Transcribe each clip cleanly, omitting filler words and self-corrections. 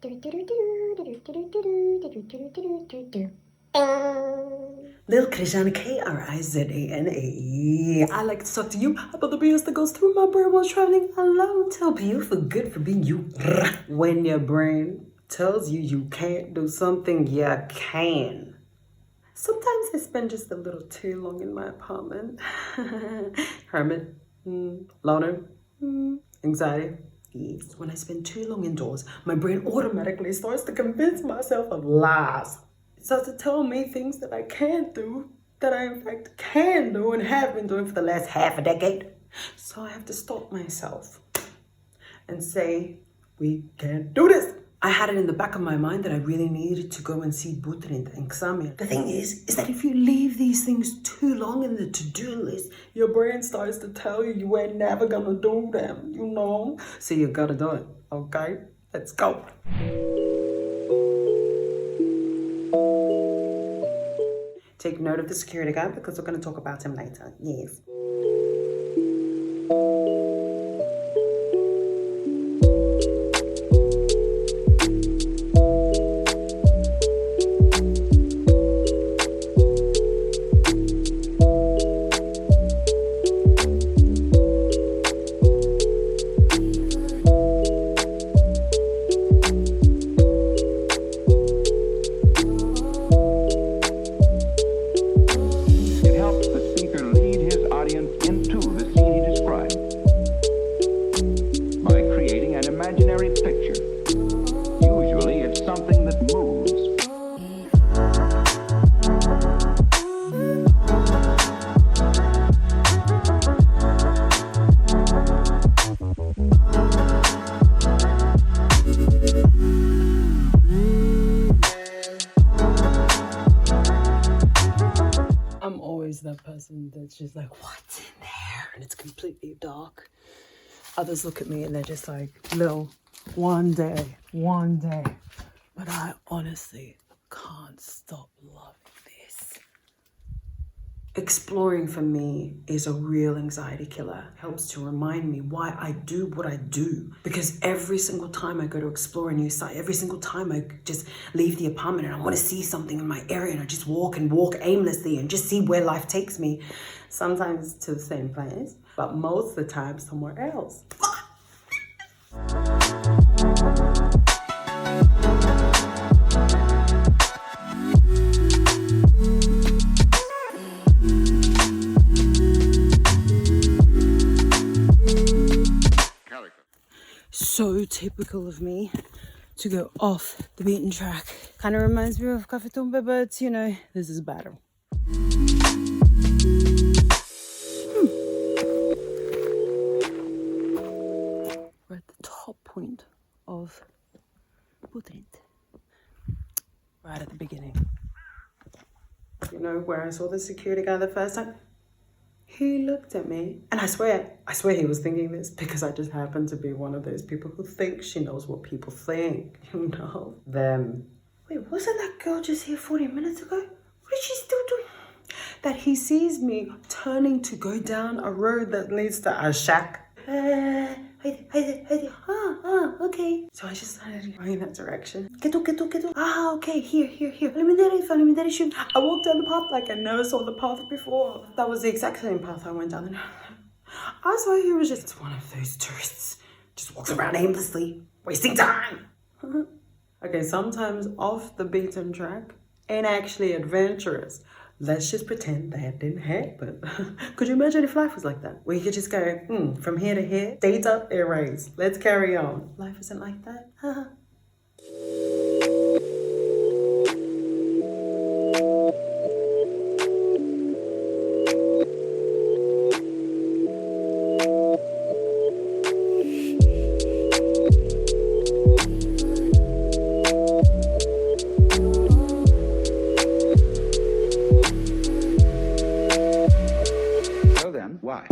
Lil Krizan, Krizan. I like to talk to you about the BS that goes through my brain while traveling alone. Tell you for good for being you. When your brain tells you you can't do something, you can. Sometimes I spend just a little too long in my apartment. Hermit, loner, anxiety. Yes. When I spend too long indoors, my brain automatically starts to convince myself of lies. It starts to tell me things that I can't do, that I in fact can do and have been doing for the last half a decade. So I have to stop myself and say, we can't do this. I had it in the back of my mind that I really needed to go and see Butrint and Ksamil. The thing is that if you leave these things too long in the to-do list, your brain starts to tell you you ain't never gonna do them, you know? So you gotta do it, okay? Let's go. Take note of the security guard because we're gonna talk about him later, yes. That person that's just like, what's in there? And it's completely dark. Others look at me and they're just like, Lil, one day. But I honestly can't stop loving this. Exploring for me is a real anxiety killer. Helps to remind me why I do what I do. Because every single time I go to explore a new site, every single time I just leave the apartment and I want to see something in my area and I just walk aimlessly and just see where life takes me. Sometimes to the same place, but most of the time somewhere else. So typical of me to go off the beaten track. Kind of reminds me of Cafe Tumbe, but you know, this is battle. We're at the top point of Butrint. Right at the beginning. You know where I saw the security guy the first time? He looked at me, and I swear he was thinking this because I just happen to be one of those people who think she knows what people think, you know? Them. Wait, wasn't that girl just here 40 minutes ago? What is she still doing? That he sees me turning to go down a road that leads to a shack. Okay. So I just started going that direction. Okay, here. I walked down the path like I never saw the path before. That was the exact same path I went down. I saw he was just one of those tourists. Just walks around aimlessly, wasting time. Okay, sometimes off the beaten track ain't actually adventurous. Let's just pretend that didn't happen. Could you imagine if life was like that? Where you could just go, from here to here, data erase. Let's carry on. Life isn't like that. Why?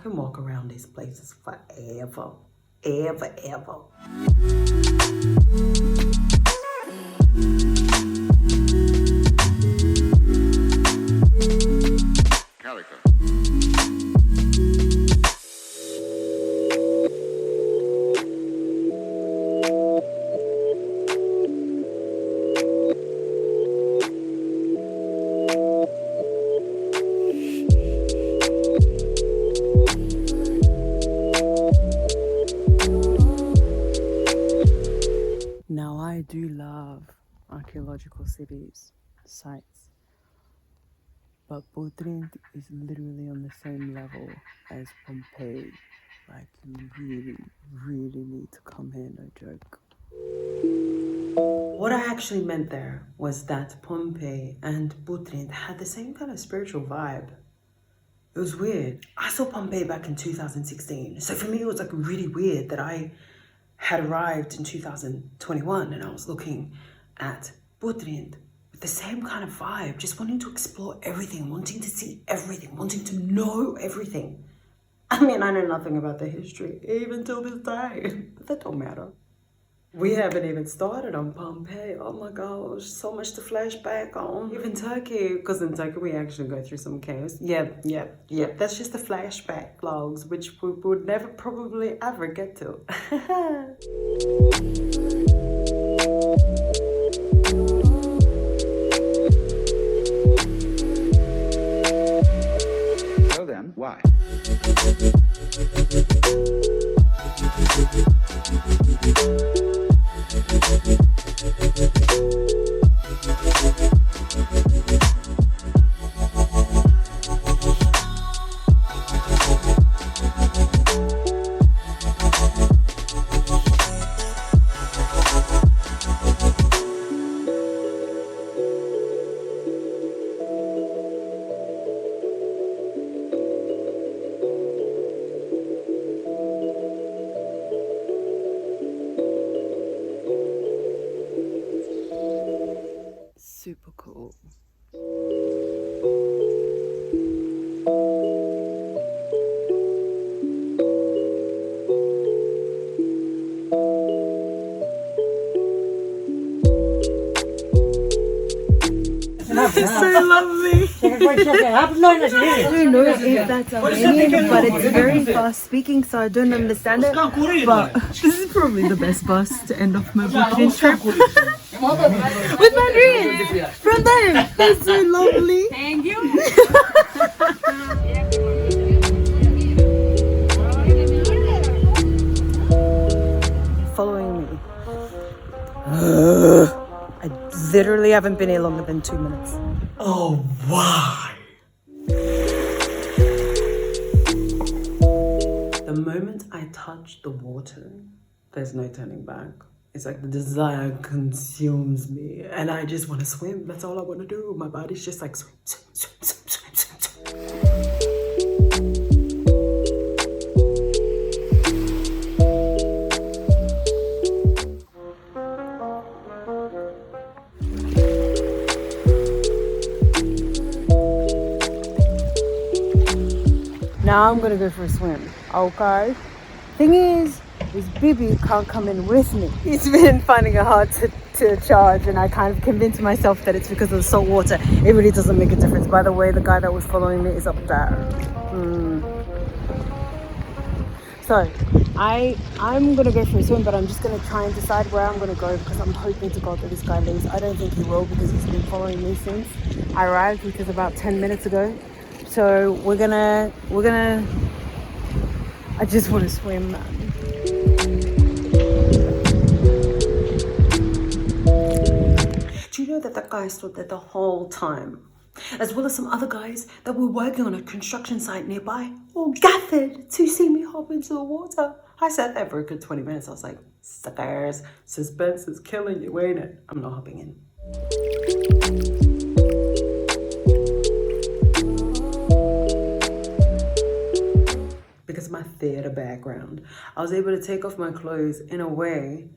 can walk around these places forever. Ever, ever. Now, I do love archaeological sites, but Butrint is literally on the same level as Pompeii. Like, you really, really need to come here, no joke. What I actually meant there was that Pompeii and Butrint had the same kind of spiritual vibe. It was weird. I saw Pompeii back in 2016, so for me it was like really weird that I had arrived in 2021 and I was looking at Butrint with the same kind of vibe, just wanting to explore everything, wanting to see everything, wanting to know everything. I mean, I know nothing about the history, even till this day, but that don't matter. We haven't even started on Pompeii. Oh my gosh, so much to flash back on. Even Turkey, because in Turkey we actually go through some chaos. Yep. That's just the flashback vlogs, which we would never probably ever get to. So then, why? Super cool. This is so lovely. I don't know if that's Albanian, but it's very fast speaking, so I don't understand it. But this is probably the best bus to end off my Butrint trip. With Mandarin from them. That's so lovely. Thank you. Following me. I literally haven't been here longer than 2 minutes. Oh, why? The moment I touch the water, there's no turning back. It's like the desire consumes me and I just want to swim. That's all I want to do. My body's just like swim, swim, swim, swim, swim, swim, swim. Now I'm gonna go for a swim, okay? Thing is Bibi can't come in with me. He's been finding it hard to charge, and I kind of convinced myself that it's because of the salt water. It really doesn't make a difference. By the way, the guy that was following me is up there. So I'm gonna go for a swim, but I'm just gonna try and decide where I'm gonna go because I'm hoping to God that this guy leaves. I don't think he will because he's been following me since I arrived, which was about 10 minutes ago. So we're gonna I just want to swim, man. Do you know that guy stood there the whole time? As well as some other guys that were working on a construction site nearby, all gathered to see me hop into the water. I sat there for a good 20 minutes. I was like, suckers, suspense is killing you, ain't it? I'm not hopping in. Because of my theatre background, I was able to take off my clothes in a way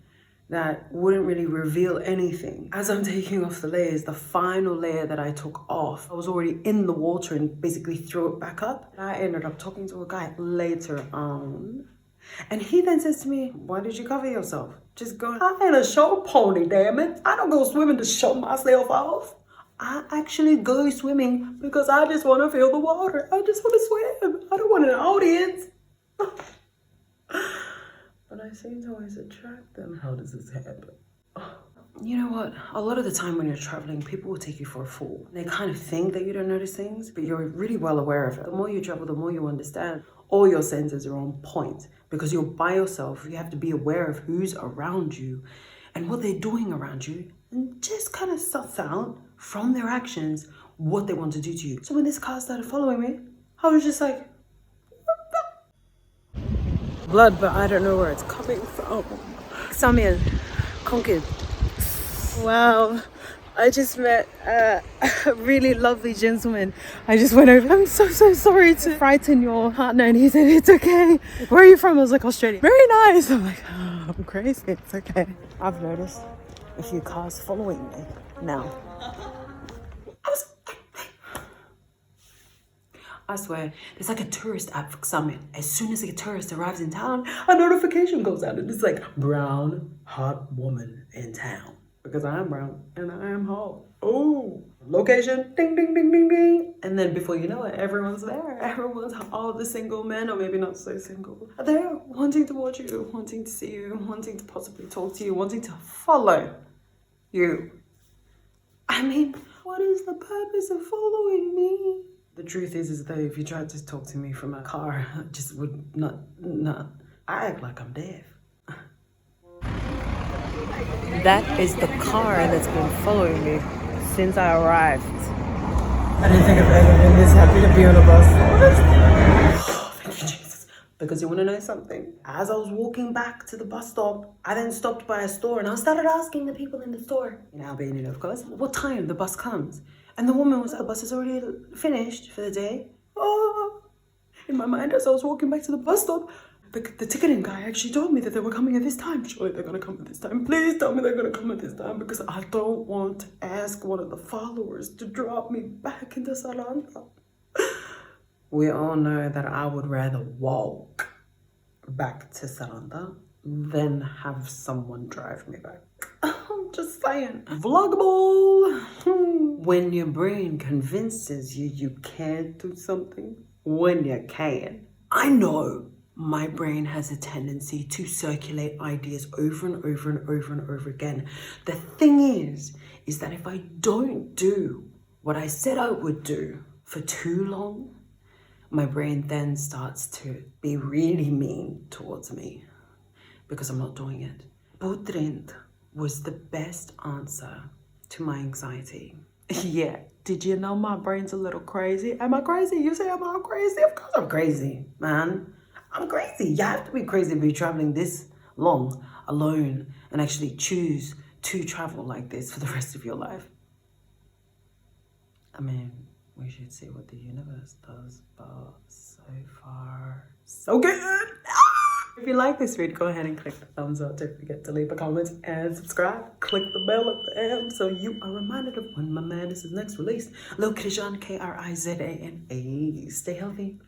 that wouldn't really reveal anything. As I'm taking off the layers, the final layer that I took off, I was already in the water and basically threw it back up. And I ended up talking to a guy later on. And he then says to me, why did you cover yourself? Just go, I ain't a show pony, damn it. I don't go swimming to show myself off. I actually go swimming because I just want to feel the water. I just want to swim. I don't want an audience. But I seem to always attract them. How does this happen? You know what? A lot of the time when you're traveling, people will take you for a fool. They kind of think that you don't notice things, but you're really well aware of it. The more you travel, the more you understand. All your senses are on point because you're by yourself. You have to be aware of who's around you and what they're doing around you and just kind of suss out from their actions what they want to do to you. So when this car started following me, I was just like, blood, but I don't know where it's coming from. Ksamil, Conquered. Wow, I just met a really lovely gentleman. I just went over, I'm so sorry to frighten your partner, and he said it's okay. Where are you from? I was like, Australia. Very nice. I'm like, oh, I'm crazy, it's okay. I've noticed a few cars following me now. I swear, there's like a tourist app for Ksamil. As soon as a tourist arrives in town, a notification goes out and it's like, brown, hot woman in town. Because I am brown and I am hot. Oh, location, ding, ding, ding, ding, ding. And then before you know it, everyone's there. Everyone's, all the single men, or maybe not so single, are there wanting to watch you, wanting to see you, wanting to possibly talk to you, wanting to follow you. I mean, what is the purpose of following me? The truth is that if you tried to talk to me from a car, I just would not. I act like I'm deaf. That is the car that's been following me since I arrived. I didn't think I've ever been this happy to be on a bus. Oh, thank you, Jesus. Because you want to know something? As I was walking back to the bus stop, I then stopped by a store and I started asking the people in the store, in Albania, of course, what time the bus comes. And the woman was like, the bus is already finished for the day. Oh, in my mind, as I was walking back to the bus stop, the ticketing guy actually told me that they were coming at this time. Surely they're going to come at this time. Please tell me they're going to come at this time because I don't want to ask one of the followers to drop me back into Salanta. We all know that I would rather walk back to Salanta than have someone drive me back. I'm just saying. Vloggable. When your brain convinces you you can't do something, when you can. I know my brain has a tendency to circulate ideas over and over and over and over again. The thing is that if I don't do what I said I would do for too long, my brain then starts to be really mean towards me because I'm not doing it. Butrint was the best answer to my anxiety. Yeah, did you know my brain's a little crazy? Am I crazy? You say I'm not crazy? Of course I'm crazy, man. I'm crazy. You have to be crazy to be traveling this long alone and actually choose to travel like this for the rest of your life. I mean, we should see what the universe does, but so far, so good. If you like this video, go ahead and click the thumbs up. Don't forget to leave a comment and subscribe. Click the bell at the end so you are reminded of when my madness is next released. Krizan, Krizana. Stay healthy.